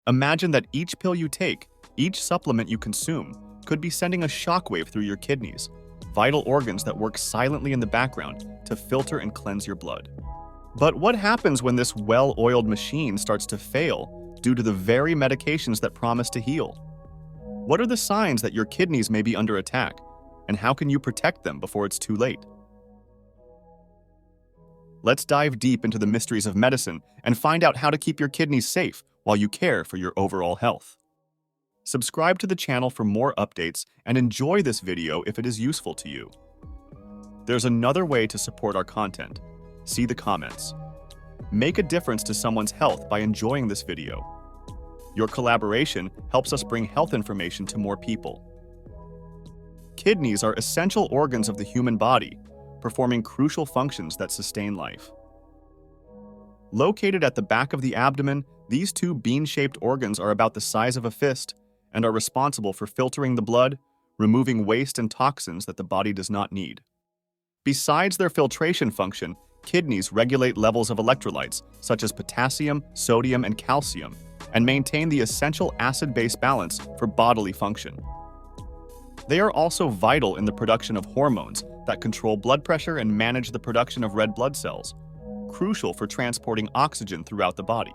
Imagine that each pill you take, each supplement you consume, could be sending a shockwave through your kidneys, vital organs that work silently in the background to filter and cleanse your blood. But what happens when this well-oiled machine starts to fail due to the very medications that promise to heal? What are the signs that your kidneys may be under attack, and how can you protect them before it's too late? Let's dive deep into the mysteries of medicine and find out how to keep your kidneys safe while you care for your overall health. Subscribe to the channel for more updates and enjoy this video if it is useful to you. There's another way to support our content. See the comments. Make a difference to someone's health by enjoying this video. Your collaboration helps us bring health information to more people. Kidneys are essential organs of the human body, performing crucial functions that sustain life. Located at the back of the abdomen, these two bean-shaped organs are about the size of a fist and are responsible for filtering the blood, removing waste and toxins that the body does not need. Besides their filtration function, kidneys regulate levels of electrolytes such as potassium, sodium, and calcium, and maintain the essential acid-base balance for bodily function. They are also vital in the production of hormones that control blood pressure and manage the production of red blood cells, crucial for transporting oxygen throughout the body.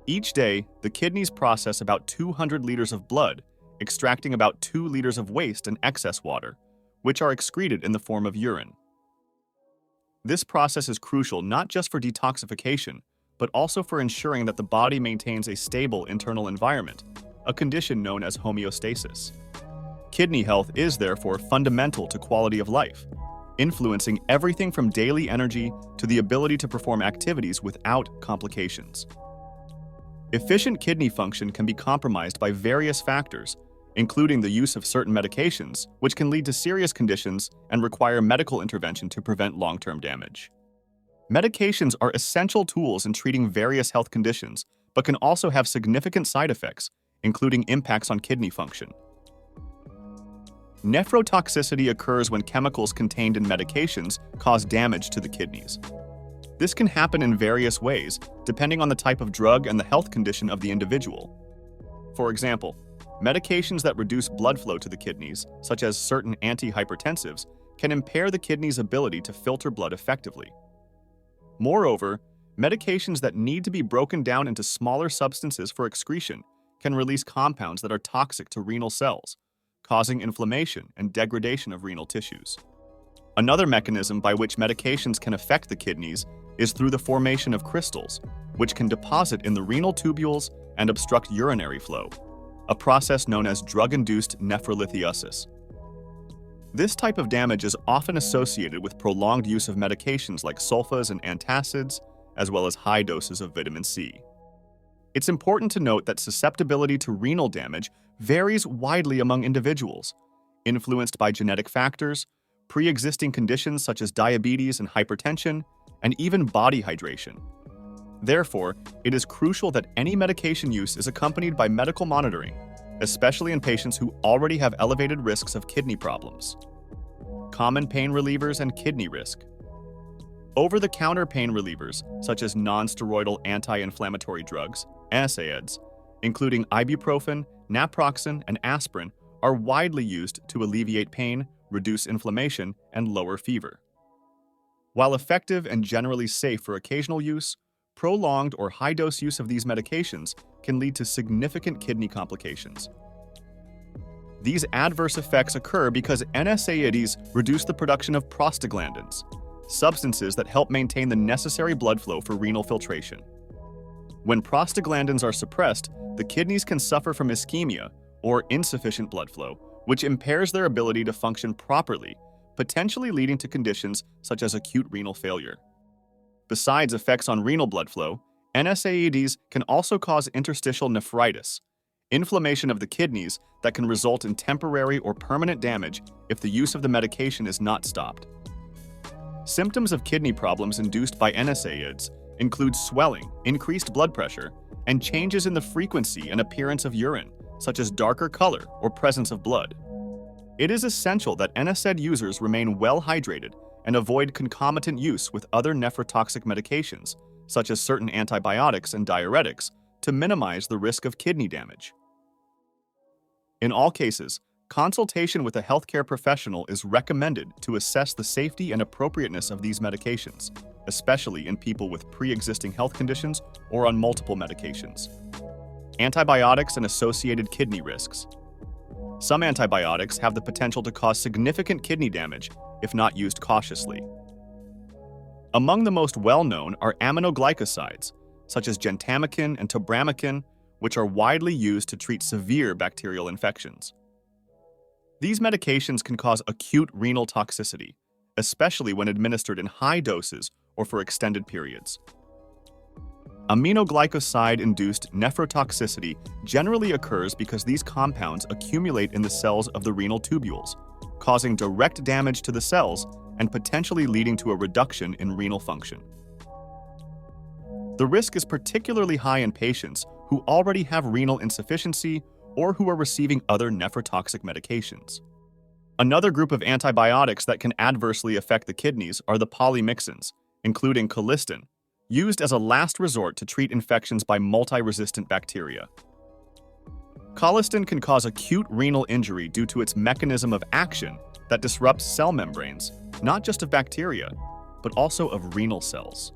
Each day, the kidneys process about 200 liters of blood, extracting about 2 liters of waste and excess water, which are excreted in the form of urine. This process is crucial not just for detoxification, but also for ensuring that the body maintains a stable internal environment, a condition known as homeostasis. Kidney health is therefore fundamental to quality of life, influencing everything from daily energy to the ability to perform activities without complications. Efficient kidney function can be compromised by various factors, including the use of certain medications, which can lead to serious conditions and require medical intervention to prevent long-term damage. Medications are essential tools in treating various health conditions, but can also have significant side effects, including impacts on kidney function. Nephrotoxicity occurs when chemicals contained in medications cause damage to the kidneys. This can happen in various ways, depending on the type of drug and the health condition of the individual. For example, medications that reduce blood flow to the kidneys, such as certain antihypertensives, can impair the kidney's ability to filter blood effectively. Moreover, medications that need to be broken down into smaller substances for excretion can release compounds that are toxic to renal cells, causing inflammation and degradation of renal tissues. Another mechanism by which medications can affect the kidneys is through the formation of crystals, which can deposit in the renal tubules and obstruct urinary flow, a process known as drug-induced nephrolithiasis. This type of damage is often associated with prolonged use of medications like sulfas and antacids, as well as high doses of vitamin C. It's important to note that susceptibility to renal damage varies widely among individuals, influenced by genetic factors, pre-existing conditions such as diabetes and hypertension, and even body hydration. Therefore, it is crucial that any medication use is accompanied by medical monitoring, especially in patients who already have elevated risks of kidney problems. Common pain relievers and kidney risk. Over-the-counter pain relievers, such as non-steroidal anti-inflammatory drugs, NSAIDs, including ibuprofen, naproxen, and aspirin, are widely used to alleviate pain, reduce inflammation, and lower fever. While effective and generally safe for occasional use, prolonged or high-dose use of these medications can lead to significant kidney complications. These adverse effects occur because NSAIDs reduce the production of prostaglandins, substances that help maintain the necessary blood flow for renal filtration. When prostaglandins are suppressed, the kidneys can suffer from ischemia, or insufficient blood flow, which impairs their ability to function properly, potentially leading to conditions such as acute renal failure. Besides effects on renal blood flow, NSAIDs can also cause interstitial nephritis, inflammation of the kidneys that can result in temporary or permanent damage if the use of the medication is not stopped. Symptoms of kidney problems induced by NSAIDs include swelling, increased blood pressure, and changes in the frequency and appearance of urine, such as darker color or presence of blood. It is essential that NSAID users remain well hydrated and avoid concomitant use with other nephrotoxic medications, such as certain antibiotics and diuretics, to minimize the risk of kidney damage. In all cases, consultation with a healthcare professional is recommended to assess the safety and appropriateness of these medications, especially in people with pre-existing health conditions or on multiple medications. Antibiotics and associated kidney risks. Some antibiotics have the potential to cause significant kidney damage if not used cautiously. Among the most well-known are aminoglycosides, such as gentamicin and tobramycin, which are widely used to treat severe bacterial infections. These medications can cause acute renal toxicity, especially when administered in high doses or for extended periods. Aminoglycoside-induced nephrotoxicity generally occurs because these compounds accumulate in the cells of the renal tubules, causing direct damage to the cells and potentially leading to a reduction in renal function. The risk is particularly high in patients who already have renal insufficiency or who are receiving other nephrotoxic medications. Another group of antibiotics that can adversely affect the kidneys are the polymyxins, including colistin, used as a last resort to treat infections by multi-resistant bacteria. Colistin can cause acute renal injury due to its mechanism of action that disrupts cell membranes, not just of bacteria, but also of renal cells.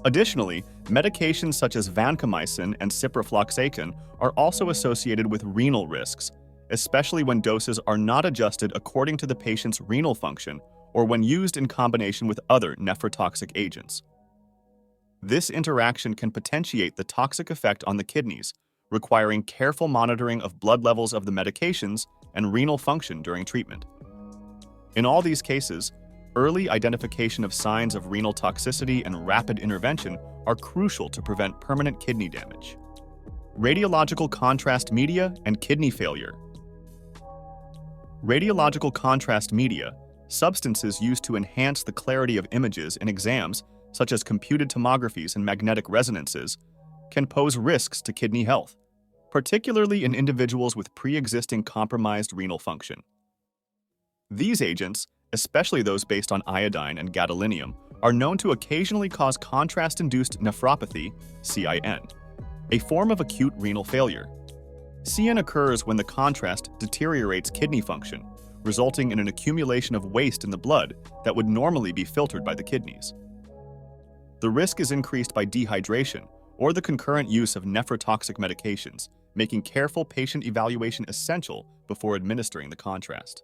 Additionally, medications such as vancomycin and ciprofloxacin are also associated with renal risks, especially when doses are not adjusted according to the patient's renal function or when used in combination with other nephrotoxic agents. This interaction can potentiate the toxic effect on the kidneys, requiring careful monitoring of blood levels of the medications and renal function during treatment. In all these cases, early identification of signs of renal toxicity and rapid intervention are crucial to prevent permanent kidney damage. Radiological contrast media and kidney failure. Radiological contrast media, substances used to enhance the clarity of images in exams such as computed tomographies and magnetic resonances, can pose risks to kidney health, particularly in individuals with pre-existing compromised renal function. These agents, especially those based on iodine and gadolinium, are known to occasionally cause contrast-induced nephropathy, CIN, a form of acute renal failure. CIN occurs when the contrast deteriorates kidney function, resulting in an accumulation of waste in the blood that would normally be filtered by the kidneys. The risk is increased by dehydration or the concurrent use of nephrotoxic medications, making careful patient evaluation essential before administering the contrast.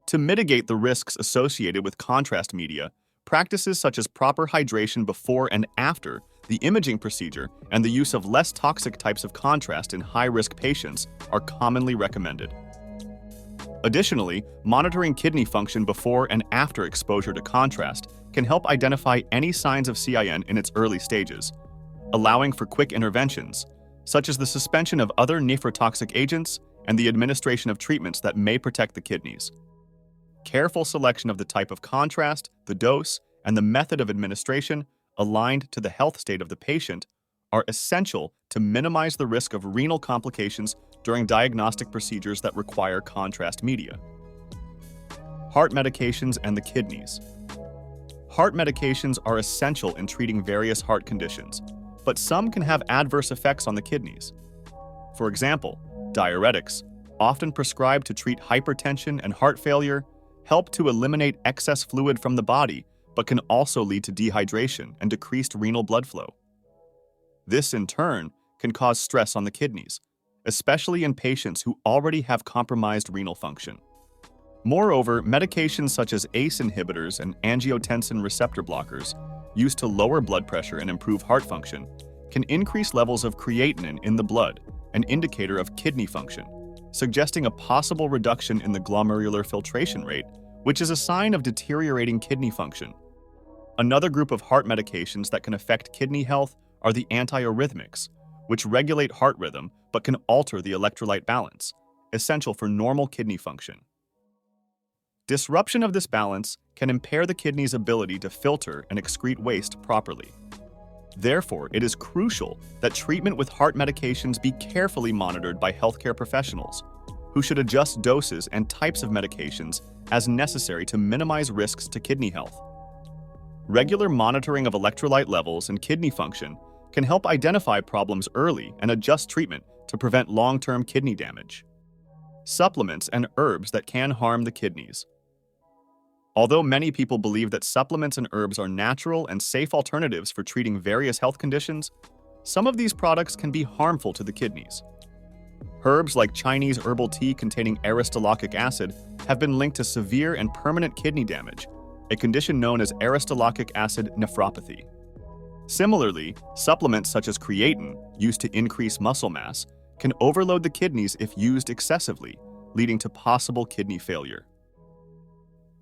To mitigate the risks associated with contrast media, practices such as proper hydration before and after the imaging procedure and the use of less toxic types of contrast in high-risk patients are commonly recommended. Additionally, monitoring kidney function before and after exposure to contrast can help identify any signs of CIN in its early stages, allowing for quick interventions, such as the suspension of other nephrotoxic agents and the administration of treatments that may protect the kidneys. Careful selection of the type of contrast, the dose, and the method of administration aligned to the health state of the patient are essential to minimize the risk of renal complications during diagnostic procedures that require contrast media. Heart medications and the kidneys. Heart medications are essential in treating various heart conditions, but some can have adverse effects on the kidneys. For example, diuretics, often prescribed to treat hypertension and heart failure, help to eliminate excess fluid from the body, but can also lead to dehydration and decreased renal blood flow. This, in turn, can cause stress on the kidneys, especially in patients who already have compromised renal function. Moreover, medications such as ACE inhibitors and angiotensin receptor blockers, used to lower blood pressure and improve heart function, can increase levels of creatinine in the blood, an indicator of kidney function, suggesting a possible reduction in the glomerular filtration rate, which is a sign of deteriorating kidney function. Another group of heart medications that can affect kidney health are the antiarrhythmics, which regulate heart rhythm but can alter the electrolyte balance, essential for normal kidney function. Disruption of this balance can impair the kidney's ability to filter and excrete waste properly. Therefore, it is crucial that treatment with heart medications be carefully monitored by healthcare professionals, who should adjust doses and types of medications as necessary to minimize risks to kidney health. Regular monitoring of electrolyte levels and kidney function can help identify problems early and adjust treatment to prevent long-term kidney damage. Supplements and herbs that can harm the kidneys. Although many people believe that supplements and herbs are natural and safe alternatives for treating various health conditions, some of these products can be harmful to the kidneys. Herbs like Chinese herbal tea containing aristolochic acid have been linked to severe and permanent kidney damage, a condition known as aristolochic acid nephropathy. Similarly, supplements such as creatine, used to increase muscle mass, can overload the kidneys if used excessively, leading to possible kidney failure.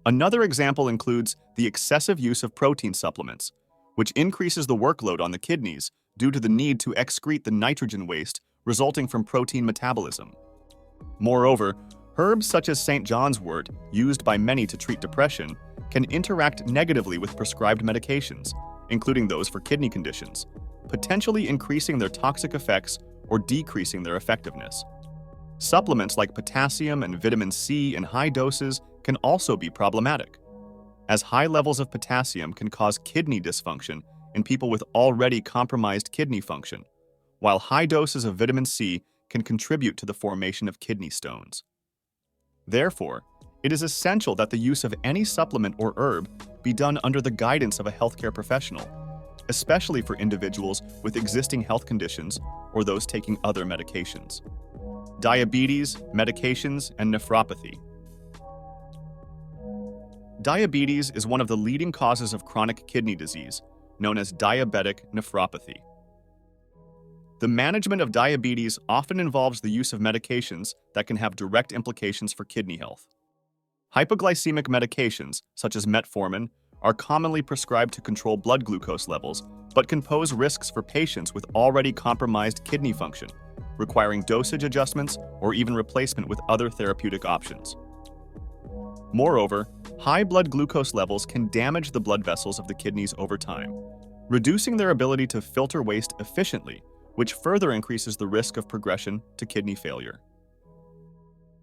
Another example includes the excessive use of protein supplements, which increases the workload on the kidneys due to the need to excrete the nitrogen waste resulting from protein metabolism. Moreover, herbs such as St. John's wort, used by many to treat depression, can interact negatively with prescribed medications, including those for kidney conditions, potentially increasing their toxic effects or decreasing their effectiveness. Supplements like potassium and vitamin C in high doses can also be problematic, as high levels of potassium can cause kidney dysfunction in people with already compromised kidney function, while high doses of vitamin C can contribute to the formation of kidney stones. Therefore, it is essential that the use of any supplement or herb be done under the guidance of a healthcare professional, especially for individuals with existing health conditions or those taking other medications. Diabetes, medications, and nephropathy. Diabetes is one of the leading causes of chronic kidney disease, known as diabetic nephropathy. The management of diabetes often involves the use of medications that can have direct implications for kidney health. Hypoglycemic medications, such as metformin, are commonly prescribed to control blood glucose levels, but can pose risks for patients with already compromised kidney function, requiring dosage adjustments or even replacement with other therapeutic options. Moreover, high blood glucose levels can damage the blood vessels of the kidneys over time, reducing their ability to filter waste efficiently, which further increases the risk of progression to kidney failure.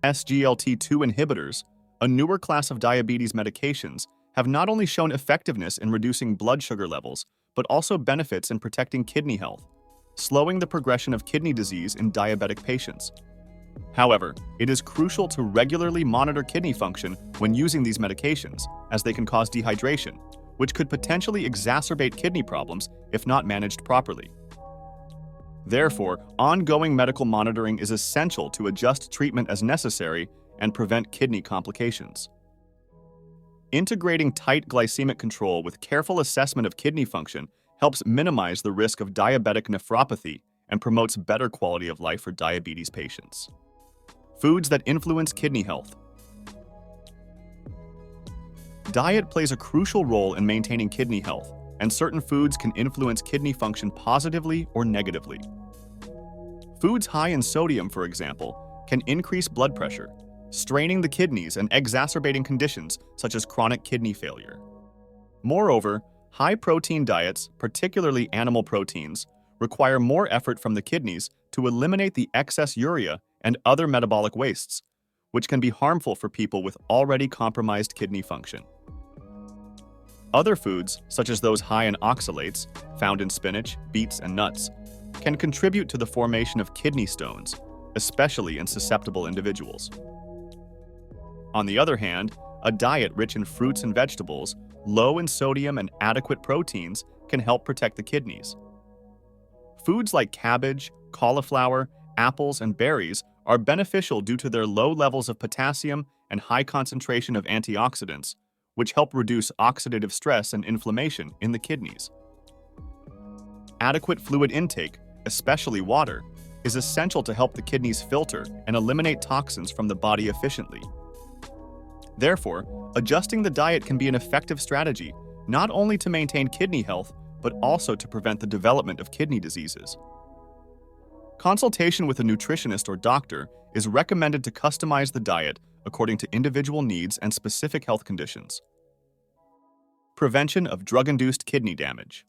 SGLT2 inhibitors, a newer class of diabetes medications, have not only shown effectiveness in reducing blood sugar levels, but also benefits in protecting kidney health, slowing the progression of kidney disease in diabetic patients. However, it is crucial to regularly monitor kidney function when using these medications, as they can cause dehydration, which could potentially exacerbate kidney problems if not managed properly. Therefore, ongoing medical monitoring is essential to adjust treatment as necessary and prevent kidney complications. Integrating tight glycemic control with careful assessment of kidney function helps minimize the risk of diabetic nephropathy and promotes better quality of life for diabetes patients. Foods that influence kidney health. Diet plays a crucial role in maintaining kidney health, and certain foods can influence kidney function positively or negatively. Foods high in sodium, for example, can increase blood pressure, straining the kidneys and exacerbating conditions such as chronic kidney failure. Moreover, high-protein diets, particularly animal proteins, require more effort from the kidneys to eliminate the excess urea and other metabolic wastes, which can be harmful for people with already compromised kidney function. Other foods, such as those high in oxalates, found in spinach, beets, and nuts, can contribute to the formation of kidney stones, especially in susceptible individuals. On the other hand, a diet rich in fruits and vegetables, low in sodium and adequate proteins can help protect the kidneys. Foods like cabbage, cauliflower, apples, and berries are beneficial due to their low levels of potassium and high concentration of antioxidants, which help reduce oxidative stress and inflammation in the kidneys. Adequate fluid intake, especially water, is essential to help the kidneys filter and eliminate toxins from the body efficiently. Therefore, adjusting the diet can be an effective strategy, not only to maintain kidney health, but also to prevent the development of kidney diseases. Consultation with a nutritionist or doctor is recommended to customize the diet according to individual needs and specific health conditions. Prevention of drug-induced kidney damage.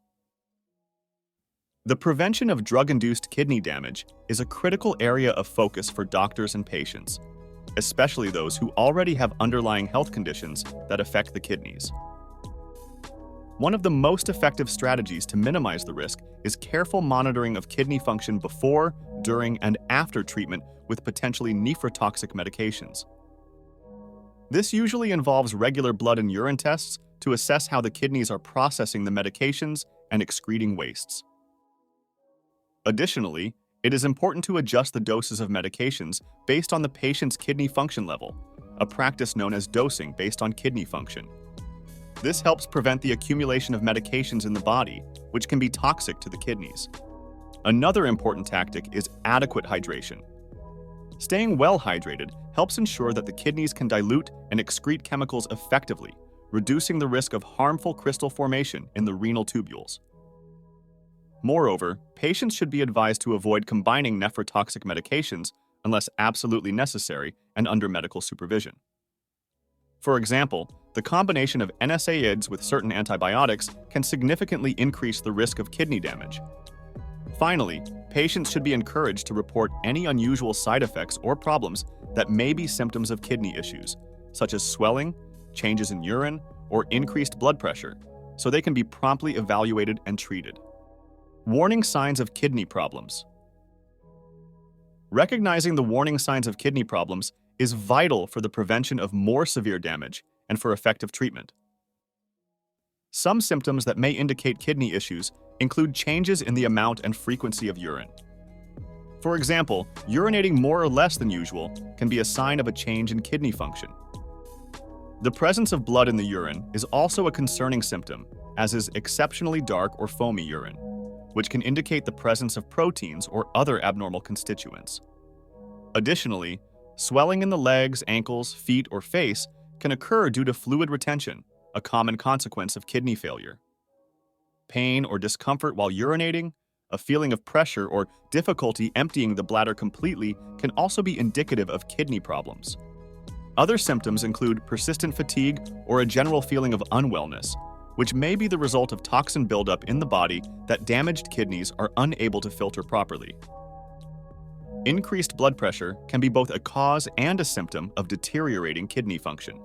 The prevention of drug-induced kidney damage is a critical area of focus for doctors and patients, especially those who already have underlying health conditions that affect the kidneys. One of the most effective strategies to minimize the risk is careful monitoring of kidney function before, during, and after treatment with potentially nephrotoxic medications. This usually involves regular blood and urine tests to assess how the kidneys are processing the medications and excreting wastes. Additionally, it is important to adjust the doses of medications based on the patient's kidney function level, a practice known as dosing based on kidney function. This helps prevent the accumulation of medications in the body, which can be toxic to the kidneys. Another important tactic is adequate hydration. Staying well hydrated helps ensure that the kidneys can dilute and excrete chemicals effectively, reducing the risk of harmful crystal formation in the renal tubules. Moreover, patients should be advised to avoid combining nephrotoxic medications unless absolutely necessary and under medical supervision. For example, the combination of NSAIDs with certain antibiotics can significantly increase the risk of kidney damage. Finally, patients should be encouraged to report any unusual side effects or problems that may be symptoms of kidney issues, such as swelling, changes in urine, or increased blood pressure, so they can be promptly evaluated and treated. Warning signs of kidney problems. Recognizing the warning signs of kidney problems is vital for the prevention of more severe damage and for effective treatment. Some symptoms that may indicate kidney issues include changes in the amount and frequency of urine. For example, urinating more or less than usual can be a sign of a change in kidney function. The presence of blood in the urine is also a concerning symptom, as is exceptionally dark or foamy urine, which can indicate the presence of proteins or other abnormal constituents. Additionally, swelling in the legs, ankles, feet, or face can occur due to fluid retention, a common consequence of kidney failure. Pain or discomfort while urinating, a feeling of pressure or difficulty emptying the bladder completely can also be indicative of kidney problems. Other symptoms include persistent fatigue or a general feeling of unwellness, which may be the result of toxin buildup in the body that damaged kidneys are unable to filter properly. Increased blood pressure can be both a cause and a symptom of deteriorating kidney function.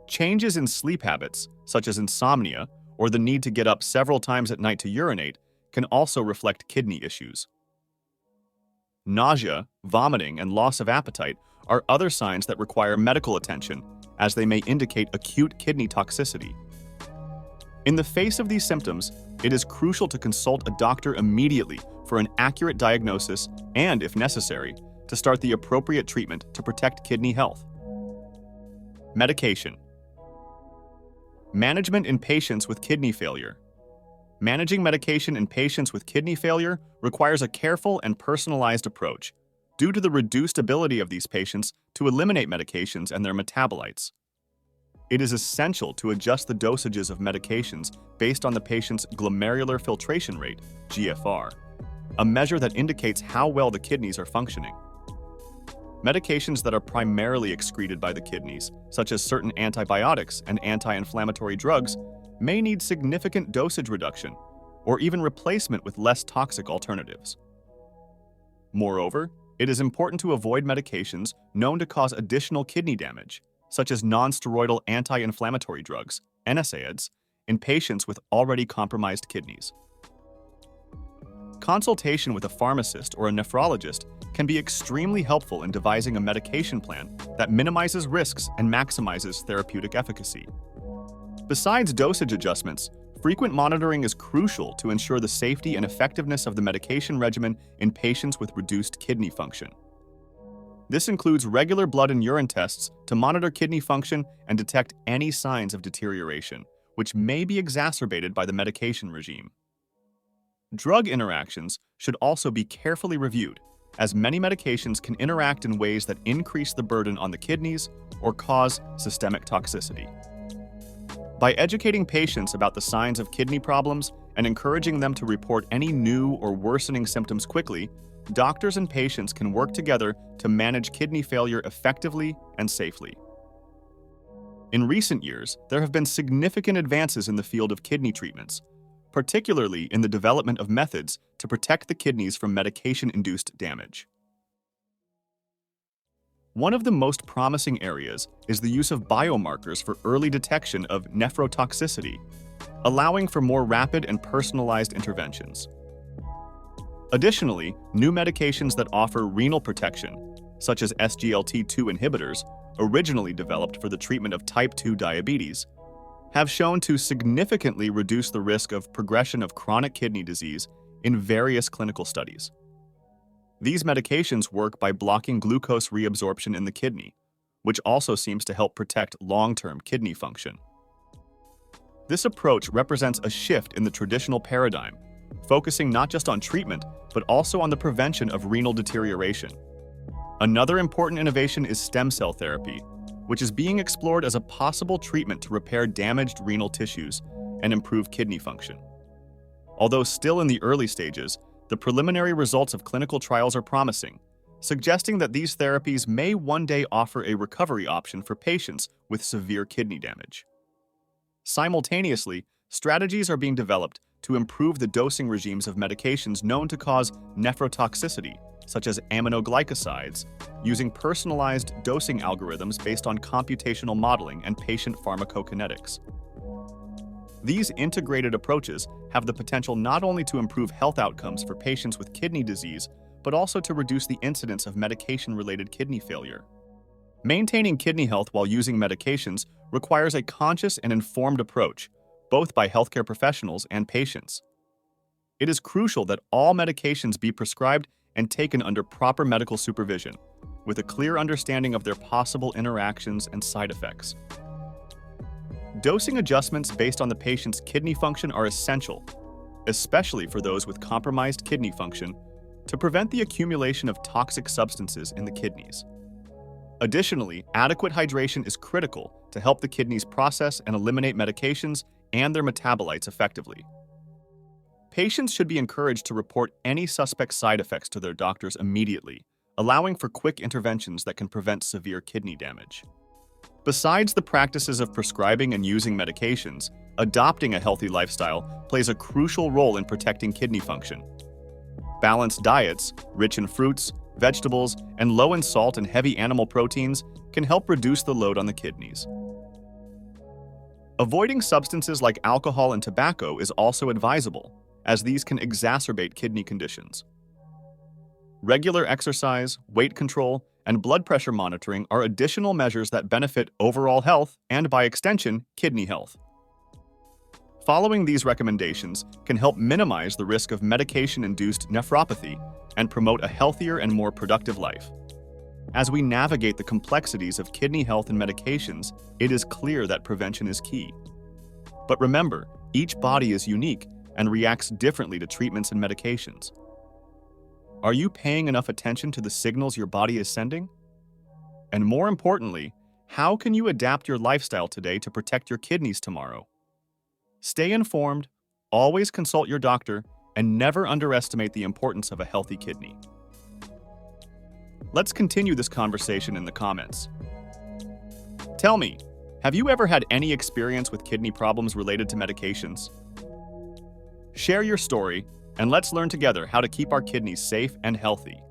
Changes in sleep habits, such as insomnia or the need to get up several times at night to urinate, can also reflect kidney issues. Nausea, vomiting, and loss of appetite are other signs that require medical attention, as they may indicate acute kidney toxicity. In the face of these symptoms, it is crucial to consult a doctor immediately for an accurate diagnosis and, if necessary, to start the appropriate treatment to protect kidney health. Medication. Management in patients with kidney failure. Managing medication in patients with kidney failure requires a careful and personalized approach due to the reduced ability of these patients to eliminate medications and their metabolites. It is essential to adjust the dosages of medications based on the patient's glomerular filtration rate, GFR, a measure that indicates how well the kidneys are functioning. Medications that are primarily excreted by the kidneys, such as certain antibiotics and anti-inflammatory drugs, may need significant dosage reduction or even replacement with less toxic alternatives. Moreover, it is important to avoid medications known to cause additional kidney damage, such as non-steroidal anti-inflammatory drugs, NSAIDs, in patients with already compromised kidneys. Consultation with a pharmacist or a nephrologist can be extremely helpful in devising a medication plan that minimizes risks and maximizes therapeutic efficacy. Besides dosage adjustments, frequent monitoring is crucial to ensure the safety and effectiveness of the medication regimen in patients with reduced kidney function. This includes regular blood and urine tests to monitor kidney function and detect any signs of deterioration, which may be exacerbated by the medication regime. Drug interactions should also be carefully reviewed, as many medications can interact in ways that increase the burden on the kidneys or cause systemic toxicity. By educating patients about the signs of kidney problems and encouraging them to report any new or worsening symptoms quickly, doctors and patients can work together to manage kidney failure effectively and safely. In recent years, there have been significant advances in the field of kidney treatments, particularly in the development of methods to protect the kidneys from medication-induced damage. One of the most promising areas is the use of biomarkers for early detection of nephrotoxicity, allowing for more rapid and personalized interventions. Additionally, new medications that offer renal protection, such as SGLT2 inhibitors, originally developed for the treatment of type 2 diabetes, have shown to significantly reduce the risk of progression of chronic kidney disease in various clinical studies. These medications work by blocking glucose reabsorption in the kidney, which also seems to help protect long-term kidney function. This approach represents a shift in the traditional paradigm, focusing not just on treatment, but also on the prevention of renal deterioration. Another important innovation is stem cell therapy, which is being explored as a possible treatment to repair damaged renal tissues and improve kidney function. Although still in the early stages, the preliminary results of clinical trials are promising, suggesting that these therapies may one day offer a recovery option for patients with severe kidney damage. Simultaneously, strategies are being developed to improve the dosing regimes of medications known to cause nephrotoxicity, such as aminoglycosides, using personalized dosing algorithms based on computational modeling and patient pharmacokinetics. These integrated approaches have the potential not only to improve health outcomes for patients with kidney disease, but also to reduce the incidence of medication-related kidney failure. Maintaining kidney health while using medications requires a conscious and informed approach, both by healthcare professionals and patients. It is crucial that all medications be prescribed and taken under proper medical supervision, with a clear understanding of their possible interactions and side effects. Dosing adjustments based on the patient's kidney function are essential, especially for those with compromised kidney function, to prevent the accumulation of toxic substances in the kidneys. Additionally, adequate hydration is critical to help the kidneys process and eliminate medications and their metabolites effectively. Patients should be encouraged to report any suspect side effects to their doctors immediately, allowing for quick interventions that can prevent severe kidney damage. Besides the practices of prescribing and using medications, adopting a healthy lifestyle plays a crucial role in protecting kidney function. Balanced diets, rich in fruits, vegetables, and low in salt and heavy animal proteins can help reduce the load on the kidneys. Avoiding substances like alcohol and tobacco is also advisable, as these can exacerbate kidney conditions. Regular exercise, weight control, and blood pressure monitoring are additional measures that benefit overall health and, by extension, kidney health. Following these recommendations can help minimize the risk of medication-induced nephropathy and promote a healthier and more productive life. As we navigate the complexities of kidney health and medications, it is clear that prevention is key. But remember, each body is unique and reacts differently to treatments and medications. Are you paying enough attention to the signals your body is sending? And more importantly, how can you adapt your lifestyle today to protect your kidneys tomorrow? Stay informed, always consult your doctor, and never underestimate the importance of a healthy kidney. Let's continue this conversation in the comments. Tell me, have you ever had any experience with kidney problems related to medications? Share your story, and let's learn together how to keep our kidneys safe and healthy.